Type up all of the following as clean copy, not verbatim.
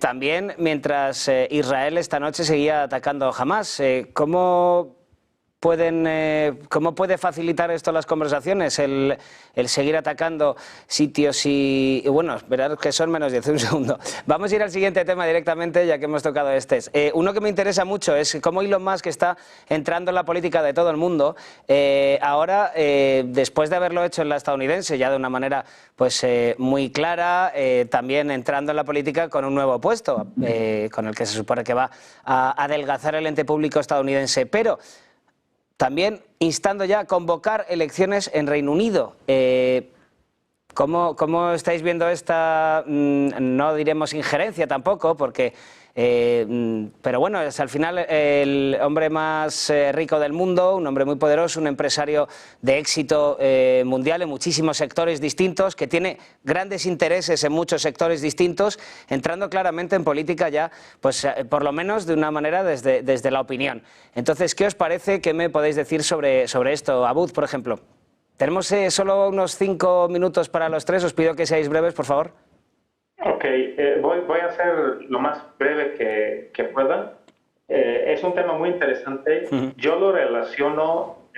También mientras Israel esta noche seguía atacando a Hamás. ¿Cómo puede facilitar esto las conversaciones, el seguir atacando sitios y bueno, verás que son menos 10, un segundo. Vamos a ir al siguiente tema directamente, ya que hemos tocado este. Uno que me interesa mucho es cómo Elon Musk está entrando en la política de todo el mundo. Ahora, después de haberlo hecho en la estadounidense, ya de una manera pues muy clara, también entrando en la política con un nuevo puesto, con el que se supone que va a adelgazar el ente público estadounidense. Pero también instando ya a convocar elecciones en Reino Unido. ¿Cómo estáis viendo esta, no diremos injerencia tampoco, porque, pero bueno, es al final el hombre más rico del mundo, un hombre muy poderoso, un empresario de éxito mundial en muchísimos sectores distintos, que tiene grandes intereses en muchos sectores distintos, entrando claramente en política ya, pues por lo menos de una manera desde la opinión. Entonces, ¿qué os parece? ¿Qué me podéis decir sobre esto? Abud, por ejemplo. Tenemos solo unos 5 minutos para los tres, os pido que seáis breves, por favor. Ok, voy a ser lo más breve que pueda. Es un tema muy interesante. Yo lo relaciono,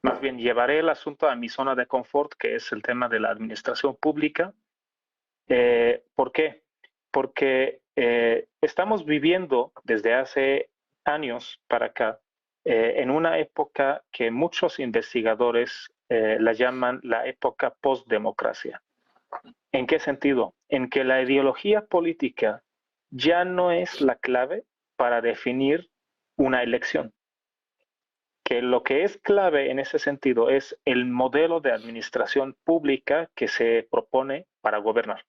más bien llevaré el asunto a mi zona de confort, que es el tema de la administración pública. ¿Por qué? Porque estamos viviendo desde hace años para acá en una época que muchos investigadores la llaman la época post-democracia. ¿En qué sentido? En que la ideología política ya no es la clave para definir una elección. Que lo que es clave en ese sentido es el modelo de administración pública que se propone para gobernar.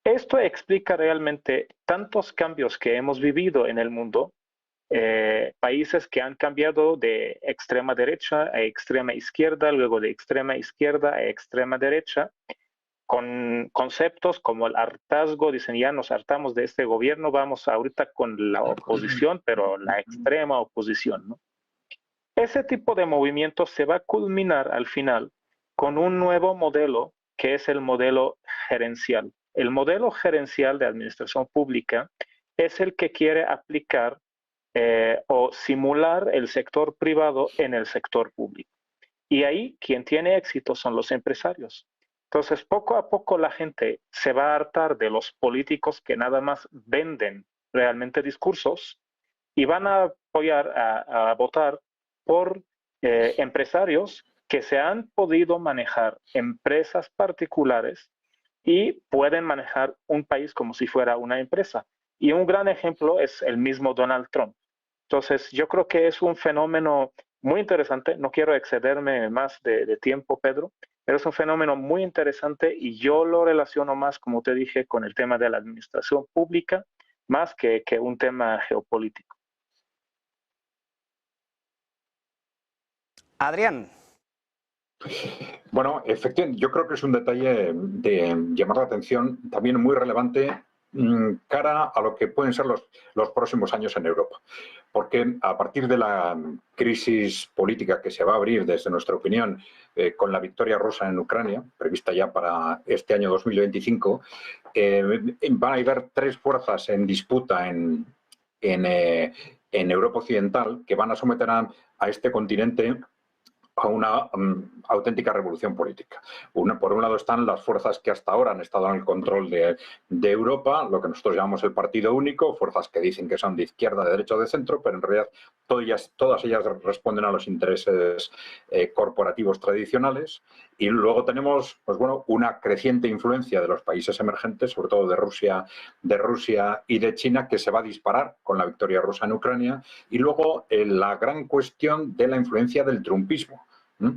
Esto explica realmente tantos cambios que hemos vivido en el mundo, países que han cambiado de extrema derecha a extrema izquierda, luego de extrema izquierda a extrema derecha, con conceptos como el hartazgo, dicen ya nos hartamos de este gobierno, vamos ahorita con la oposición, pero la extrema oposición, ¿no? Ese tipo de movimiento se va a culminar al final con un nuevo modelo que es el modelo gerencial. El modelo gerencial de administración pública es el que quiere aplicar o simular el sector privado en el sector público. Y ahí quien tiene éxito son los empresarios. Entonces, poco a poco la gente se va a hartar de los políticos que nada más venden realmente discursos y van a apoyar, a votar por empresarios que se han podido manejar empresas particulares y pueden manejar un país como si fuera una empresa. Y un gran ejemplo es el mismo Donald Trump. Entonces, yo creo que es un fenómeno muy interesante. No quiero excederme más de tiempo, Pedro, pero es un fenómeno muy interesante y yo lo relaciono más, como te dije, con el tema de la administración pública, más que un tema geopolítico. Adrián. Bueno, efectivamente, yo creo que es un detalle de llamar la atención, también muy relevante cara a lo que pueden ser los próximos años en Europa. Porque a partir de la crisis política que se va a abrir, desde nuestra opinión, con la victoria rusa en Ucrania, prevista ya para este año 2025, van a haber 3 fuerzas en disputa en Europa Occidental que van a someter a este continente a una auténtica revolución política. Por un lado están las fuerzas que hasta ahora han estado en el control de Europa, lo que nosotros llamamos el partido único, fuerzas que dicen que son de izquierda, de derecha o de centro, pero en realidad todas ellas responden a los intereses corporativos tradicionales. Y luego tenemos, pues bueno, una creciente influencia de los países emergentes, sobre todo de Rusia y de China, que se va a disparar con la victoria rusa en Ucrania. Y luego la gran cuestión de la influencia del trumpismo.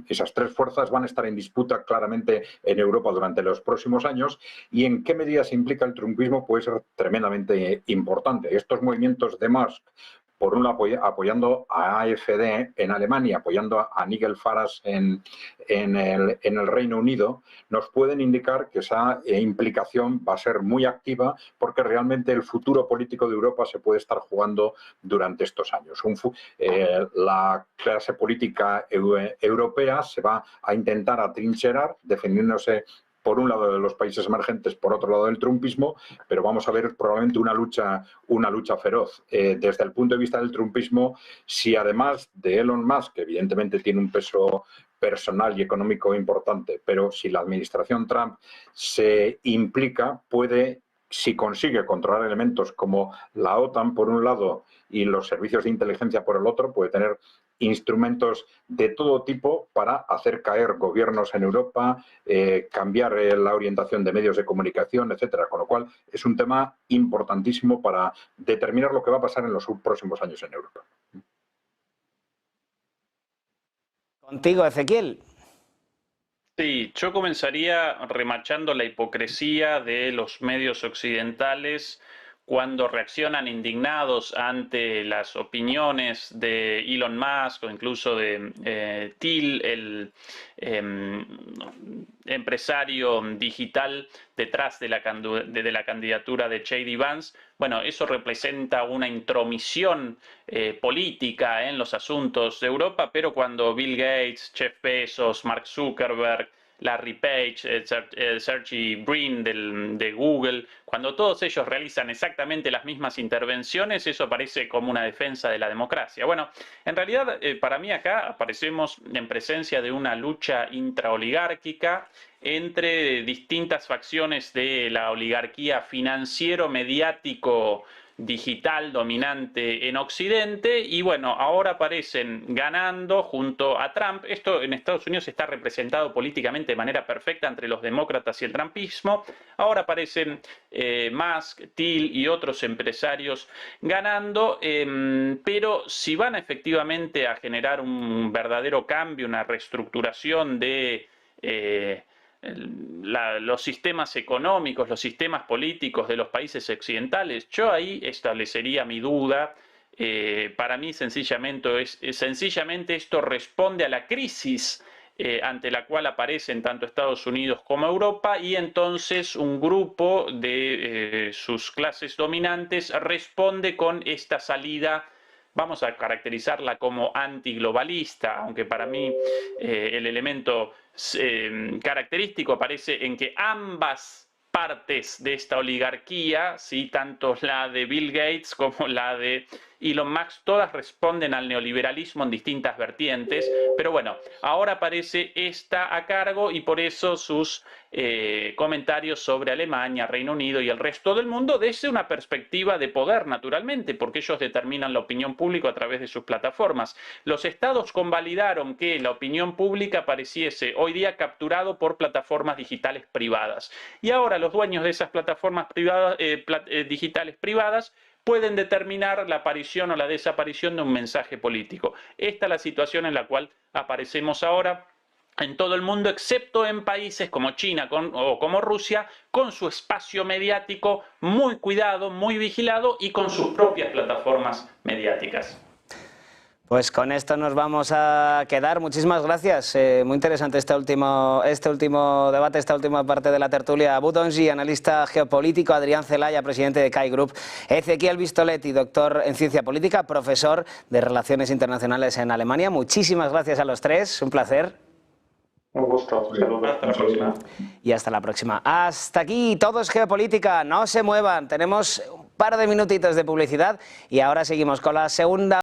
Esas 3 fuerzas van a estar en disputa claramente en Europa durante los próximos años, y en qué medida se implica el trumpismo puede ser tremendamente importante. Estos movimientos de Musk, por un lado apoyando a AfD en Alemania, apoyando a Nigel Farage en el Reino Unido, nos pueden indicar que esa implicación va a ser muy activa, porque realmente el futuro político de Europa se puede estar jugando durante estos años. La clase política europea se va a intentar atrincherar, defendiéndose por un lado de los países emergentes, por otro lado del trumpismo, pero vamos a ver probablemente una lucha feroz. Desde el punto de vista del trumpismo, si además de Elon Musk, que evidentemente tiene un peso personal y económico importante, pero si la administración Trump se implica, puede, si consigue controlar elementos como la OTAN por un lado y los servicios de inteligencia por el otro, puede tener instrumentos de todo tipo para hacer caer gobiernos en Europa, cambiar la orientación de medios de comunicación, etcétera. Con lo cual es un tema importantísimo para determinar lo que va a pasar en los próximos años en Europa. Contigo, Ezequiel. Sí, yo comenzaría remarchando la hipocresía de los medios occidentales cuando reaccionan indignados ante las opiniones de Elon Musk o incluso de Thiel, el empresario digital detrás de la candidatura de J.D. Vance. Bueno, eso representa una intromisión política en los asuntos de Europa, pero cuando Bill Gates, Jeff Bezos, Mark Zuckerberg, Larry Page, Sergey Brin de Google, cuando todos ellos realizan exactamente las mismas intervenciones, eso parece como una defensa de la democracia. Bueno, en realidad para mí acá aparecemos en presencia de una lucha intraoligárquica entre distintas facciones de la oligarquía financiero-mediático digital dominante en Occidente y bueno, ahora aparecen ganando junto a Trump. Esto en Estados Unidos está representado políticamente de manera perfecta entre los demócratas y el trumpismo. Ahora aparecen Musk, Thiel y otros empresarios ganando, pero si van efectivamente a generar un verdadero cambio, una reestructuración de los sistemas económicos, los sistemas políticos de los países occidentales, yo ahí establecería mi duda. Para mí sencillamente esto responde a la crisis ante la cual aparecen tanto Estados Unidos como Europa, y entonces un grupo de sus clases dominantes responde con esta salida, vamos a caracterizarla como antiglobalista, aunque para mí el elemento característico aparece en que ambas partes de esta oligarquía, ¿sí?, tanto la de Bill Gates como la de Elon Musk, todas responden al neoliberalismo en distintas vertientes, pero bueno, ahora aparece esta a cargo y por eso sus comentarios sobre Alemania, Reino Unido y el resto del mundo desde una perspectiva de poder, naturalmente, porque ellos determinan la opinión pública a través de sus plataformas. Los estados convalidaron que la opinión pública apareciese hoy día capturado por plataformas digitales privadas. Y ahora los dueños de esas plataformas privadas, digitales privadas pueden determinar la aparición o la desaparición de un mensaje político. Esta es la situación en la cual aparecemos ahora en todo el mundo, excepto en países como China o como Rusia, con su espacio mediático muy cuidado, muy vigilado y con sus propias plataformas mediáticas. Pues con esto nos vamos a quedar. Muchísimas gracias. Muy interesante este último debate, esta última parte de la tertulia. Abu Donji, analista geopolítico, Adrián Celaya, presidente de CAI Group, Ezequiel Vistoletti, doctor en ciencia política, profesor de Relaciones Internacionales en Alemania. Muchísimas gracias a los tres. Un placer. Un gusto. Saludos. Hasta la próxima. Y hasta la próxima. Hasta aquí, todo es geopolítica. No se muevan. Tenemos un par de minutitos de publicidad y ahora seguimos con la segunda